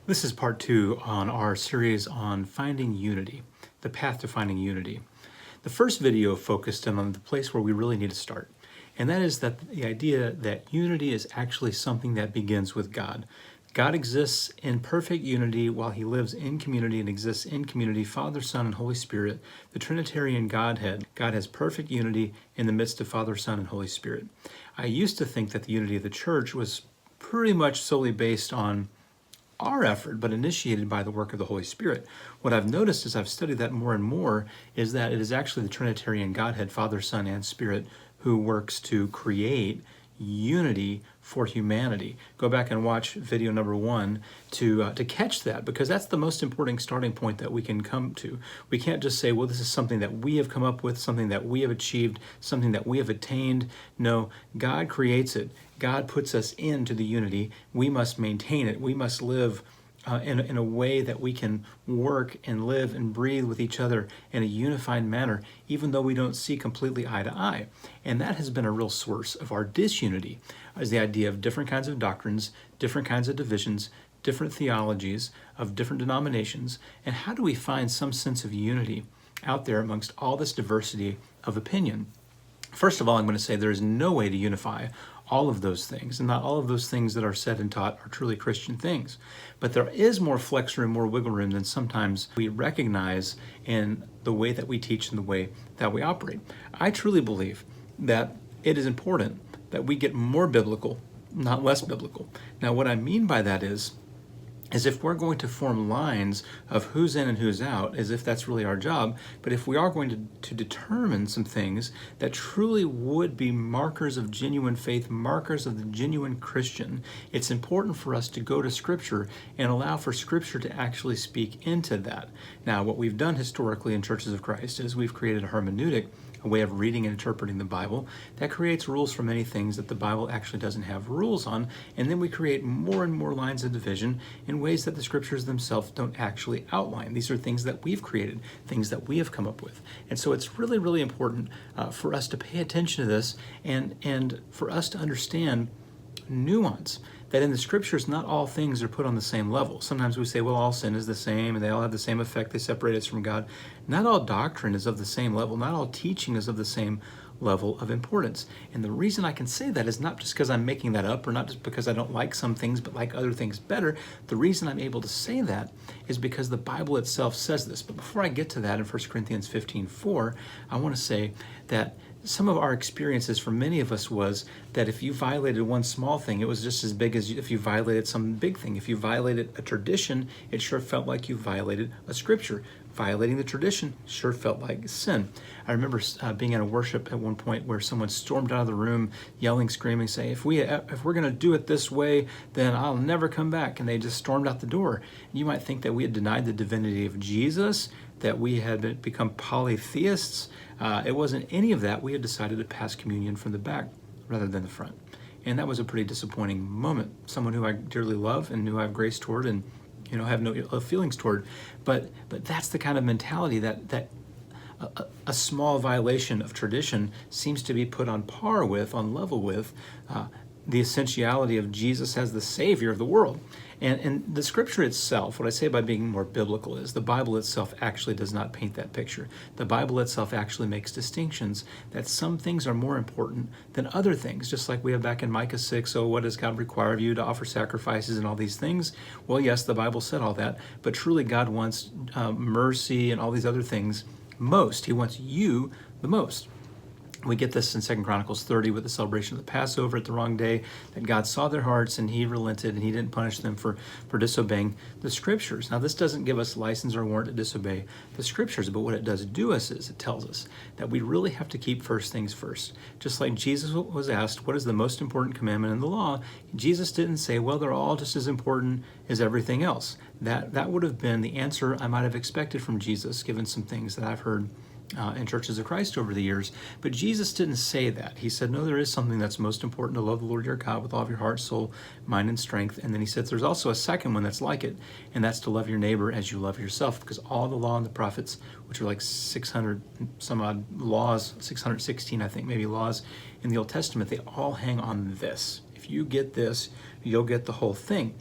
This is part 2 on our series on finding unity, the path to finding unity. The first video focused on the place where we really need to start, and that is that the idea that unity is actually something that begins with God. God exists in perfect unity while he lives in community and exists in community, Father, Son, and Holy Spirit, the Trinitarian Godhead. God has perfect unity in the midst of Father, Son, and Holy Spirit. I used to think that the unity of the church was pretty much solely based on our effort, but initiated by the work of the Holy Spirit. What I've noticed as I've studied that more and more is that it is actually the Trinitarian Godhead, Father, Son, and Spirit, who works to create unity for humanity. Go back and watch video number 1 to catch that, because that's the most important starting point that we can come to. We can't just say, well, this is something that we have come up with, something that we have achieved, something that we have attained. No, God creates it. God puts us into the unity. We must maintain it. We must live in a way that we can work and live and breathe with each other in a unified manner, even though we don't see completely eye to eye. And that has been a real source of our disunity, is the idea of different kinds of doctrines, different kinds of divisions, different theologies of different denominations. And how do we find some sense of unity out there amongst all this diversity of opinion? First of all, I'm going to say there is no way to unify all of those things, and not all of those things that are said and taught are truly Christian things. But there is more flex room, more wiggle room than sometimes we recognize in the way that we teach and the way that we operate. I truly believe that it is important that we get more biblical, not less biblical. Now, what I mean by that is if we're going to form lines of who's in and who's out, as if that's really our job, but if we are going to determine some things that truly would be markers of genuine faith, markers of the genuine Christian, it's important for us to go to Scripture and allow for Scripture to actually speak into that. Now, what we've done historically in Churches of Christ is we've created a hermeneutic, a way of reading and interpreting the Bible that creates rules for many things that the Bible actually doesn't have rules on, and then we create more and more lines of division in ways that the Scriptures themselves don't actually outline. These are things that we've created, things that we have come up with. And so it's really, really important for us to pay attention to this and for us to understand nuance, that in the Scriptures not all things are put on the same level. Sometimes we say, well, all sin is the same and they all have the same effect, they separate us from God. Not all doctrine is of the same level, not all teaching is of the same level of importance. And the reason I can say that is not just because I'm making that up, or not just because I don't like some things but like other things better. The reason I'm able to say that is because the Bible itself says this. But before I get to that, in 1 Corinthians 15:4, I want to say that some of our experiences for many of us was that if you violated one small thing, it was just as big as if you violated some big thing. If you violated a tradition, it sure felt like you violated a scripture. Violating the tradition sure felt like sin. I remember being in a worship at one point where someone stormed out of the room, yelling, screaming, saying, if we're going to do it this way, then I'll never come back. And they just stormed out the door. You might think that we had denied the divinity of Jesus, that we had become polytheists. It wasn't any of that. We had decided to pass communion from the back rather than the front. And that was a pretty disappointing moment. Someone who I dearly love and who I have grace toward and have no ill feelings toward. But that's the kind of mentality that a small violation of tradition seems to be put on par with, on level with, the essentiality of Jesus as the Savior of the world. And the Scripture itself, what I say by being more biblical is the Bible itself actually does not paint that picture. The Bible itself actually makes distinctions that some things are more important than other things, just like we have back in Micah 6, oh, what does God require of you to offer sacrifices and all these things? Well, yes, the Bible said all that, but truly God wants mercy and all these other things most. He wants you the most. We get this in 2 Chronicles 30 with the celebration of the Passover at the wrong day, that God saw their hearts and he relented and he didn't punish them for disobeying the Scriptures. Now, this doesn't give us license or warrant to disobey the Scriptures, but what it does do us is it tells us that we really have to keep first things first. Just like Jesus was asked, what is the most important commandment in the law? Jesus didn't say, well, they're all just as important as everything else. That would have been the answer I might have expected from Jesus, given some things that I've heard in Churches of Christ over the years. But Jesus didn't say that. He said, no, there is something that's most important, to love the Lord your God with all of your heart, soul, mind, and strength. And then he says there's also a second one that's like it, and that's to love your neighbor as you love yourself, because all the law and the prophets, which are like 600 some odd laws, 616, I think, maybe laws in the Old Testament, they all hang on this. If you get this, you'll get the whole thing.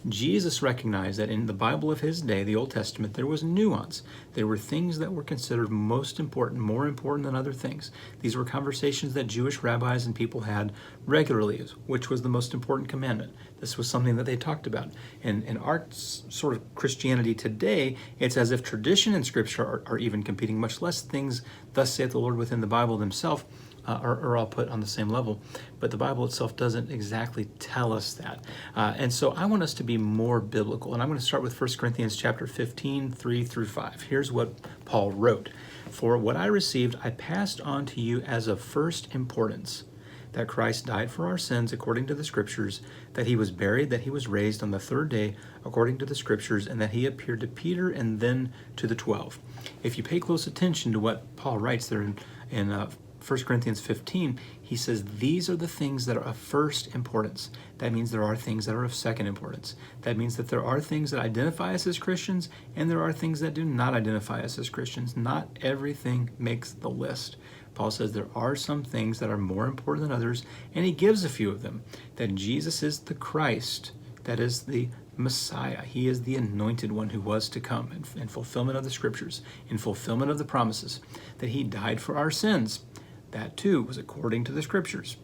Jesus recognized that in the Bible of his day, the Old Testament, there was nuance. There were things that were considered most important, more important than other things. These were conversations that Jewish rabbis and people had regularly. Which was the most important commandment? This was something that they talked about. And in our sort of Christianity today, it's as if tradition and Scripture are even competing, much less things, thus saith the Lord, within the Bible themselves are all put on the same level. But the Bible itself doesn't exactly tell us that. And so I want us to be more biblical. And I'm going to start with 1 Corinthians chapter 15, 3 through 5. Here's what Paul wrote. For what I received, I passed on to you as of first importance, that Christ died for our sins according to the Scriptures, that he was buried, that he was raised on the third day according to the Scriptures, and that he appeared to Peter and then to the 12. If you pay close attention to what Paul writes there in 1 Corinthians 15, he says these are the things that are of first importance. That means there are things that are of second importance. That means that there are things that identify us as Christians, and there are things that do not identify us as Christians. Not everything makes the list. Paul says there are some things that are more important than others, and he gives a few of them. That Jesus is the Christ, that is the Messiah. He is the anointed one who was to come in fulfillment of the Scriptures, in fulfillment of the promises. That he died for our sins. That too was according to the Scriptures.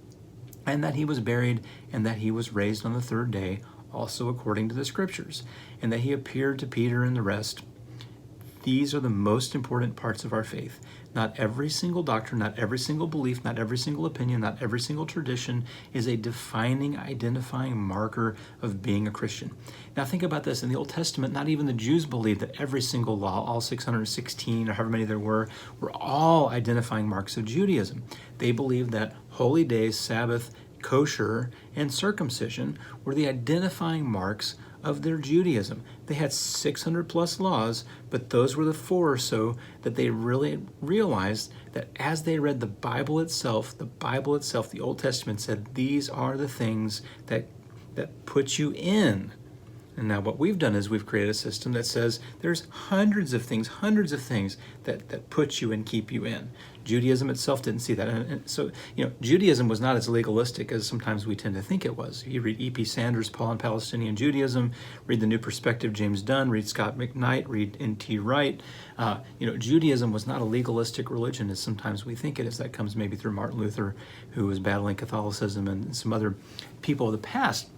And that he was buried, and that he was raised on the third day, also according to the Scriptures. And that he appeared to Peter and the rest. These are the most important parts of our faith. Not every single doctrine, not every single belief, not every single opinion, not every single tradition is a defining, identifying marker of being a Christian. Now think about this. In the Old Testament, not even the Jews believed that every single law, all 616 or however many there were all identifying marks of Judaism. They believed that holy days, Sabbath, kosher, and circumcision were the identifying marks of their Judaism. They had 600 plus laws, but those were the 4 or so that they really realized that as they read the Bible itself, the Old Testament said, these are the things that put you in. And now what we've done is we've created a system that says there's hundreds of things that put you and keep you in. Judaism itself didn't see that. And so, Judaism was not as legalistic as sometimes we tend to think it was. You read E.P. Sanders' Paul and Palestinian Judaism, read The New Perspective, James Dunn, read Scott McKnight, read N.T. Wright. Judaism was not a legalistic religion as sometimes we think it is. That comes maybe through Martin Luther, who was battling Catholicism, and some other people of the past.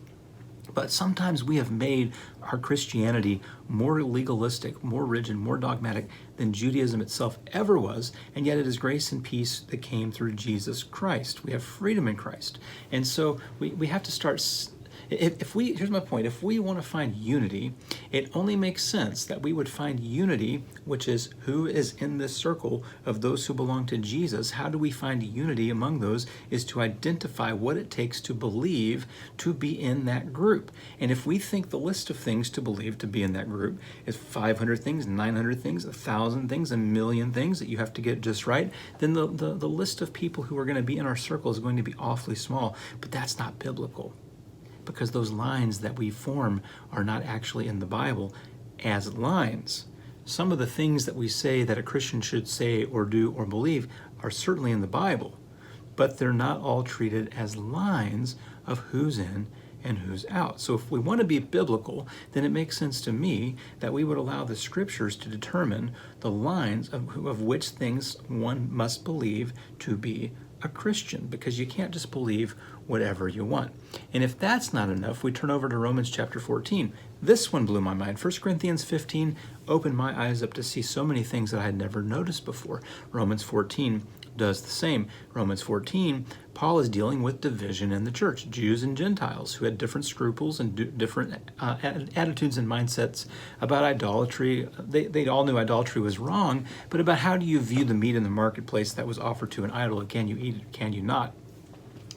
But sometimes we have made our Christianity more legalistic, more rigid, more dogmatic than Judaism itself ever was, and yet it is grace and peace that came through Jesus Christ. We have freedom in Christ. And so we have to start... Here's my point, if we want to find unity, it only makes sense that we would find unity, which is who is in this circle of those who belong to Jesus. How do we find unity among those is to identify what it takes to believe to be in that group. And if we think the list of things to believe to be in that group is 500 things, 900 things, 1,000 things, 1,000,000 things that you have to get just right, then the list of people who are going to be in our circle is going to be awfully small. But that's not biblical, because those lines that we form are not actually in the Bible as lines. Some of the things that we say that a Christian should say or do or believe are certainly in the Bible, but they're not all treated as lines of who's in and who's out. So if we want to be biblical, then it makes sense to me that we would allow the Scriptures to determine the lines of which things one must believe to be a Christian, because you can't just believe whatever you want. And if that's not enough, we turn over to Romans chapter 14. This one blew my mind. 1 Corinthians 15 opened my eyes up to see so many things that I had never noticed before. Romans 14 does the same. Romans 14, Paul is dealing with division in the church, Jews and Gentiles who had different scruples and different attitudes and mindsets about idolatry. They all knew idolatry was wrong, but about how do you view the meat in the marketplace that was offered to an idol? Can you eat it? Can you not?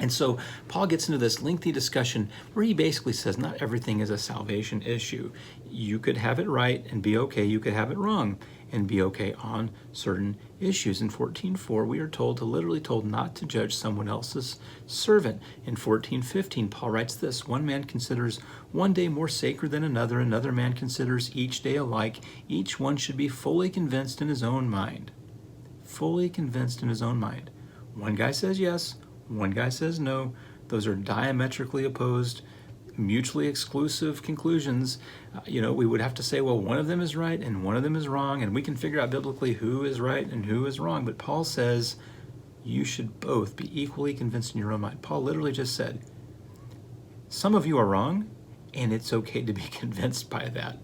And so Paul gets into this lengthy discussion where he basically says not everything is a salvation issue. You could have it right and be okay. You could have it wrong and be okay on certain issues. In 14:4, we are literally told not to judge someone else's servant. In 14:15, Paul writes this: one man considers one day more sacred than another man considers each day alike. Each one should be fully convinced in his own mind. Fully convinced in his own mind. One guy says yes, one guy says no. Those are diametrically opposed mutually exclusive conclusions, we would have to say, well, one of them is right and one of them is wrong, and we can figure out biblically who is right and who is wrong. But Paul says you should both be equally convinced in your own mind. Paul literally just said, some of you are wrong, and it's okay to be convinced by that.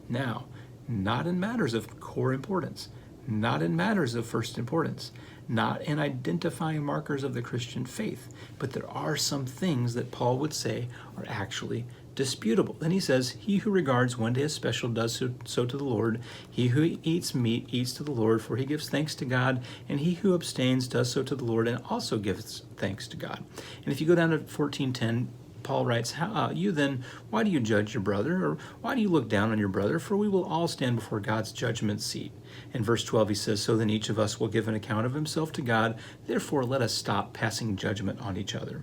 Now, not in matters of core importance, not in matters of first importance, not in identifying markers of the Christian faith, but there are some things that Paul would say are actually disputable. Then he says, he who regards one day as special does so to the Lord. He who eats meat eats to the Lord, for he gives thanks to God. And he who abstains does so to the Lord and also gives thanks to God. And if you go down to 14:10, Paul writes, you then, why do you judge your brother? Or why do you look down on your brother? For we will all stand before God's judgment seat. In verse 12, he says, so then each of us will give an account of himself to God. Therefore, let us stop passing judgment on each other.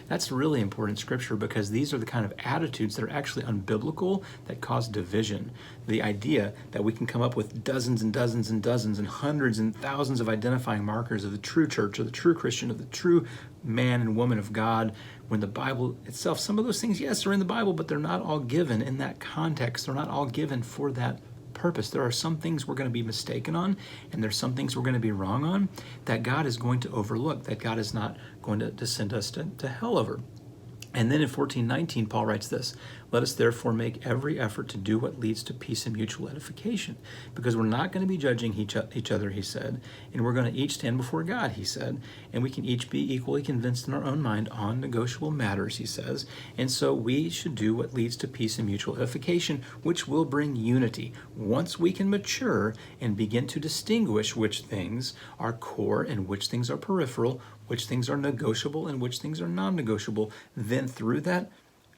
That's really important scripture, because these are the kind of attitudes that are actually unbiblical, that cause division. The idea that we can come up with dozens and dozens and dozens and hundreds and thousands of identifying markers of the true church, of the true Christian, of the true man and woman of God, when the Bible itself, some of those things, yes, are in the Bible, but they're not all given in that context. They're not all given for that purpose. There are some things we're going to be mistaken on, and there's some things we're going to be wrong on, that God is going to overlook, that God is not going to send us to hell over. And then in 14:19, Paul writes this, let us therefore make every effort to do what leads to peace and mutual edification, because we're not going to be judging each other, he said, and we're going to each stand before God, he said, and we can each be equally convinced in our own mind on negotiable matters, he says, and so we should do what leads to peace and mutual edification, which will bring unity. Once we can mature and begin to distinguish which things are core and which things are peripheral, which things are negotiable and which things are non-negotiable, then through that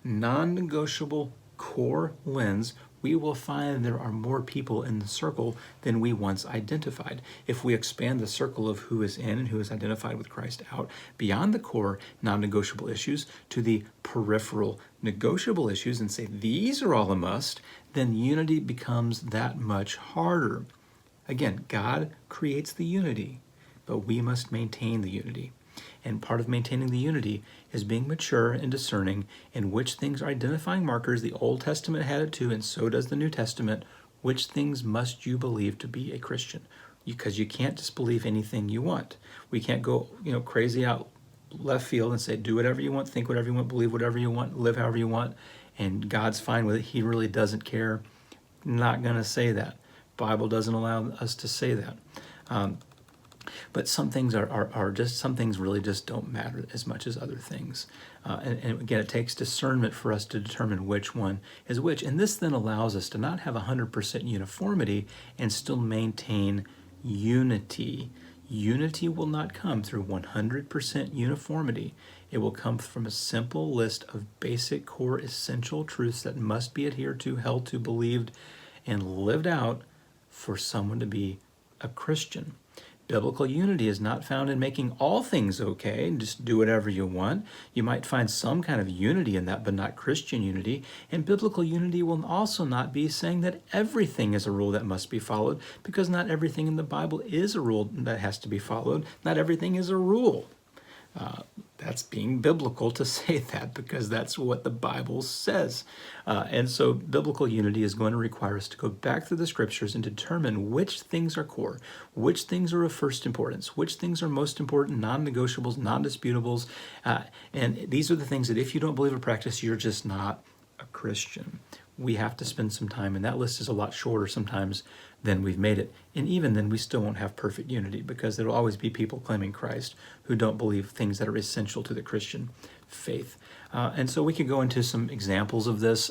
non-negotiable core lens, we will find there are more people in the circle than we once identified. If we expand the circle of who is in and who is identified with Christ out beyond the core non-negotiable issues to the peripheral negotiable issues and say these are all a must, then unity becomes that much harder. Again, God creates the unity, but we must maintain the unity. And part of maintaining the unity is being mature and discerning in which things are identifying markers. The Old Testament had it too, and so does the New Testament. Which things must you believe to be a Christian? Because you can't just believe anything you want. We can't go, crazy out left field and say, do whatever you want, think whatever you want, believe whatever you want, live however you want, and God's fine with it. He really doesn't care. Not going to say that. Bible doesn't allow us to say that. But some things are just, some things really just don't matter as much as other things. And again, it takes discernment for us to determine which one is which. And this then allows us to not have 100% uniformity and still maintain unity. Unity will not come through 100% uniformity. It will come from a simple list of basic core essential truths that must be adhered to, held to, believed, and lived out for someone to be a Christian. Biblical unity is not found in making all things okay and just do whatever you want. You might find some kind of unity in that, but not Christian unity. And biblical unity will also not be saying that everything is a rule that must be followed, because not everything in the Bible is a rule that has to be followed. Not everything is a rule. That's being biblical to say that, because that's what the Bible says. And so biblical unity is going to require us to go back through the scriptures and determine which things are core, which things are of first importance, which things are most important, non-negotiables, non-disputables. And these are the things that if you don't believe or practice, you're just not a Christian. We have to spend some time, and that list is a lot shorter sometimes than we've made it. And even then, we still won't have perfect unity, because there will always be people claiming Christ who don't believe things that are essential to the Christian faith. And so we could go into some examples of this.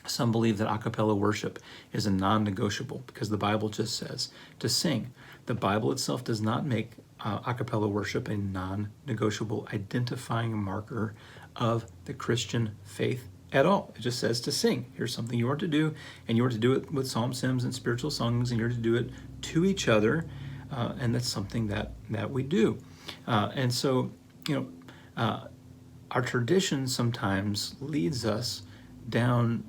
Some believe that a cappella worship is a non-negotiable, because the Bible just says to sing. The Bible itself does not make a cappella worship a non-negotiable identifying marker of the Christian faith at all. It just says to sing. Here's something you are to do, and you are to do it with psalms, hymns, and spiritual songs, and you're to do it to each other, and that's something that we do. And so, our tradition sometimes leads us down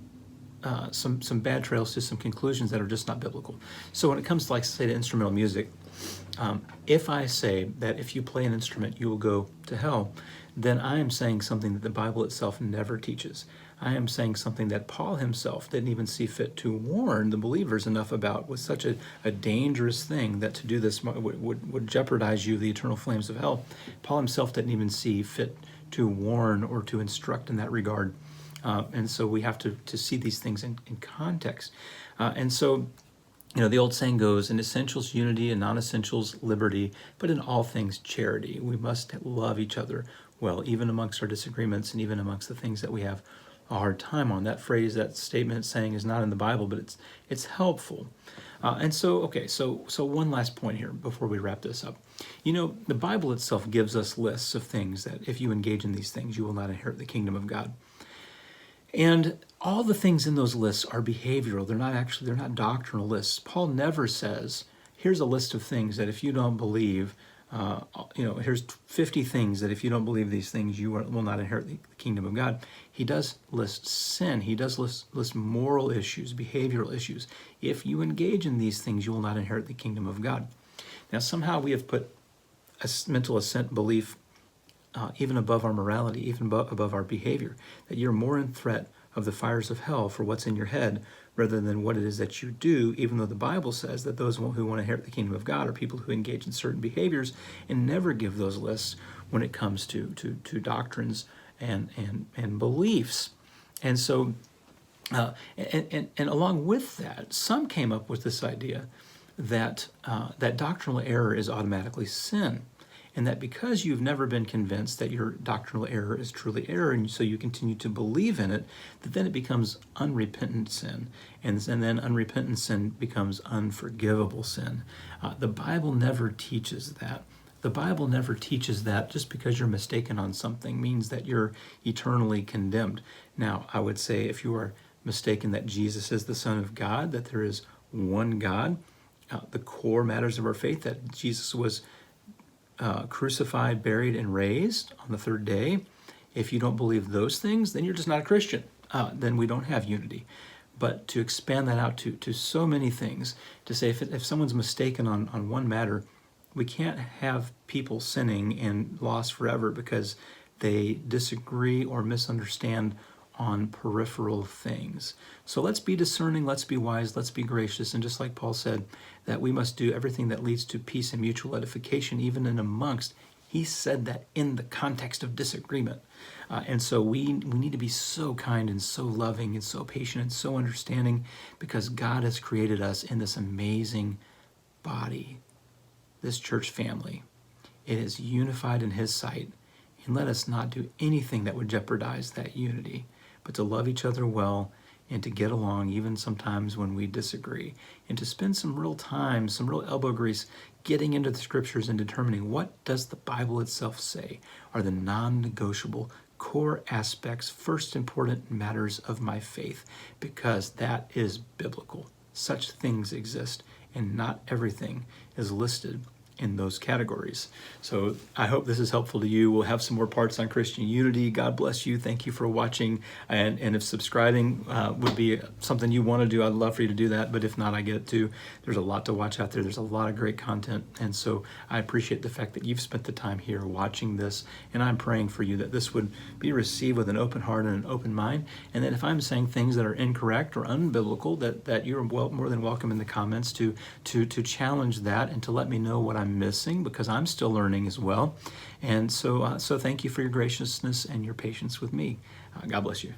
some bad trails to some conclusions that are just not biblical. So when it comes to, like, say, to instrumental music, if I say that if you play an instrument, you will go to hell, then I am saying something that the Bible itself never teaches. I am saying something that Paul himself didn't even see fit to warn the believers enough about, was such a dangerous thing that to do this would jeopardize you the eternal flames of hell. Paul himself didn't even see fit to warn or to instruct in that regard. And so we have to see these things in context. And so, the old saying goes, in essentials, unity, in non-essentials, liberty, but in all things, charity. We must love each other well, even amongst our disagreements and even amongst the things that we have a hard time on. That phrase, that statement, saying is not in the Bible, but it's helpful. And so, okay, so one last point here before we wrap this up. The Bible itself gives us lists of things that if you engage in these things, you will not inherit the kingdom of God. And all the things in those lists are behavioral. They're not doctrinal lists. Paul never says, here's a list of things that if you don't believe, here's 50 things that if you don't believe these things, you will not inherit the kingdom of God. He does list sin. He does list moral issues, behavioral issues. If you engage in these things, you will not inherit the kingdom of God. Now, somehow we have put a mental assent belief even above our morality, even above our behavior, that you're more in threat of the fires of hell for what's in your head rather than what it is that you do, even though the Bible says that those who want to inherit the kingdom of God are people who engage in certain behaviors, and never give those lists when it comes to doctrines and beliefs. And so, and along with that, some came up with this idea that that doctrinal error is automatically sin. And that because you've never been convinced that your doctrinal error is truly error, and so you continue to believe in it, that then it becomes unrepentant sin. And then unrepentant sin becomes unforgivable sin. The Bible never teaches that. The Bible never teaches that just because you're mistaken on something means that you're eternally condemned. Now, I would say if you are mistaken that Jesus is the Son of God, that there is one God, the core matters of our faith, that Jesus was crucified, buried, and raised on the third day. If you don't believe those things, then you're just not a Christian. Then we don't have unity. But to expand that out to so many things, to say if someone's mistaken on one matter, we can't have people sinning and lost forever because they disagree or misunderstand on peripheral things. So let's be discerning, let's be wise, let's be gracious, and just like Paul said, that we must do everything that leads to peace and mutual edification, even in amongst. He said that in the context of disagreement. And so we need to be so kind and so loving and so patient and so understanding, because God has created us in this amazing body, this church family. It is unified in His sight, and let us not do anything that would jeopardize that unity, but to love each other well and to get along even sometimes when we disagree, and to spend some real time, some real elbow grease getting into the scriptures and determining what does the Bible itself say are the non-negotiable core aspects, first important matters of my faith, because that is biblical. Such things exist, and not everything is listed in those categories. So I hope this is helpful to you. We'll have some more parts on Christian unity. God bless you. Thank you for watching. And if subscribing would be something you want to do, I'd love for you to do that. But if not, I get it too. There's a lot to watch out there. There's a lot of great content. And so I appreciate the fact that you've spent the time here watching this. And I'm praying for you that this would be received with an open heart and an open mind. And that if I'm saying things that are incorrect or unbiblical, that you're more than welcome in the comments to challenge that and to let me know what I'm missing, because I'm still learning as well. And so thank you for your graciousness and your patience with me. God bless you.